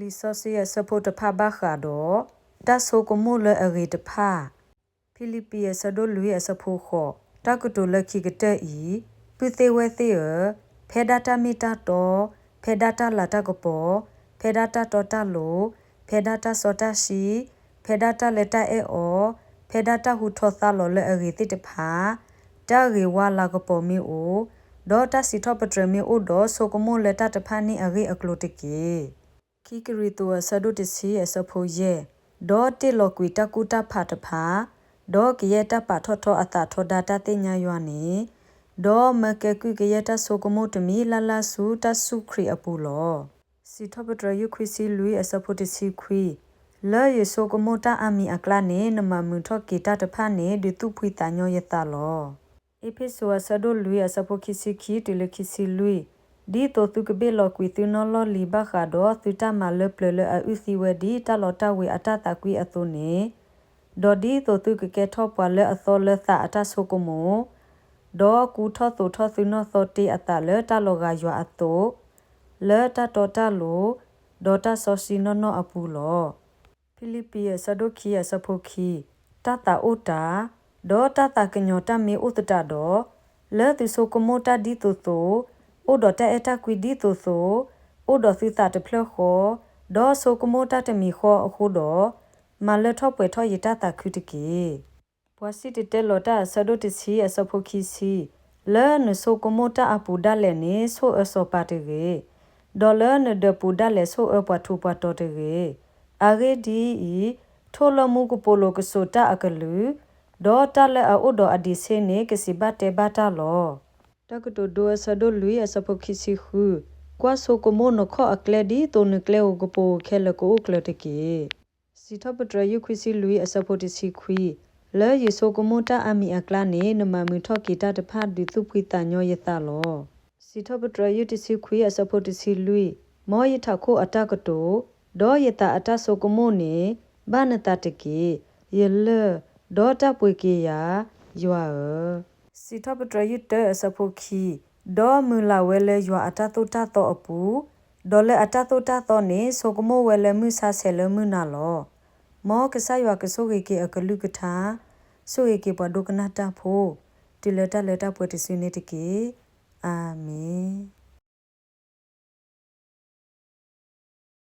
လီဆော့စီယစဖို့တဖဘခါတော့တဆိုကမိုလအရေတဖဖိလစ်ပီဆဒိုလူရစဖို့ခေါ်တကတိုလခိကတဲ့ဤပုသေးဝဲသေးရဖဲဒတာမီတာတော့ဖဲဒတာလာတကပေါ်ဖဲဒတာတော်တလိုဖဲဒတာစောတရှိဖဲဒတာလက်တအဲအောဖဲဒတာဟူထောသလောလအရေတိတဖာတာရေဝါလာကပေါ်မီအိုဒေါ်တာစီထောပထရမီအိုဒေါ်ဆိုကမိုလက်တတဖာနီအရေအကလိုတကေခိကရီတိုဆဒုတစီအစဖိုယေဒေါ်တေလောကွီတကူတာဖာတဖာဒေါ်ကရတပါထောထောအတာထောဒတာတင်ညာယွာနေဒေါ်မကကွီကရတဆိုကမိုတမီလာလာဆူတဆုခရီအပူလောစီထောပထရယခွီစီလူအစဖိုတစီခွီလဲရဆိုကမိုတာအမီအကလာနေနမမွန်ထော့ကီတာတဖာနေဒီတုဖွီတညောယတာလောအဖိဆိုဆဒိုလူအစဖိုခိစီခီတလခိစီလူဒီတိုတုကဘေလောကွီတူနော်လောလီဘခါတော့သူတမလပလလအဥစီဝဒီတလောတဝေအတတကွီအသွနေဒေါ်ဒီတိုတုကကဲထောပွာလအသောလသအတဆိုကမိုဒေါ်ကူထောသူထောသူနော်သောတေအတလတလောကရွာအတောလဲတတော်တလိုဒေါ်တာဆောစီနော်နော်အပူလောဖိလစ်ပီဆဒိုခီယစဖိုခီတတအိုတာဒေါ်တတကညောတမေဥတတတော့လဲသူဆိုကမိုတာဒီတိုတိုအိုဒတာအတကွီဒီတိုဆိုအိုဒသီတာတဖလခောဒေါ်ဆိုကမိုတာတမီခောအခုတော့မလထောပွေထောရတတာခုတကေပွာစီတတဲလောတာဆဒိုတစီအစဖိုခီစီလဲနဆိုကမိုတာအပူဒါလဲနေဆိုအစောပါတကေဒေါ်လာနဒပူဒါလဲဆိုအပတ်ထူပတ်တော်တကေအဂေဒီထိုလမှုကပိုလိုကဆိုတာအကလူဒေါ်တလဲအိုဒအဒီစေနေကစီဘတ်တေဘတာလောတကတိုဒိုဆဒိုလူရစပခိစီခုကွာဆိုကမိုနခောအကလဒီတိုနကလေကိုပိုခဲလကိုကလတကေစီထပထရယခွစီလူအစပတိစီခွီလဲယေဆိုကမိုတာအမီအကလာနေနမမီထော့ကီတာတဖတ်ဒီသူဖွီတညောယတလောစီထပထရယတစီခွီအစပတိစီလူမောယထခိုအတကတိုဒေါ်ယတအတဆိုကမိုနေဘာနတတကေယေလဒေါ်တပွေကေယာယွာစီထပထရယတအစဖိုခီဒေါ်မူလာဝဲလဲယွာအတတုတတော့အပူဒေါ်လဲအတတုတတော့နေဆိုကမိုဝဲလဲမှုဆာဆဲလမှုနာလောမောကဆယွာကဆိုကေအကလူကထာဆိုကေပဒုကနာတာဖိုတီလတာလတာပွေတစနေတကေအာမင်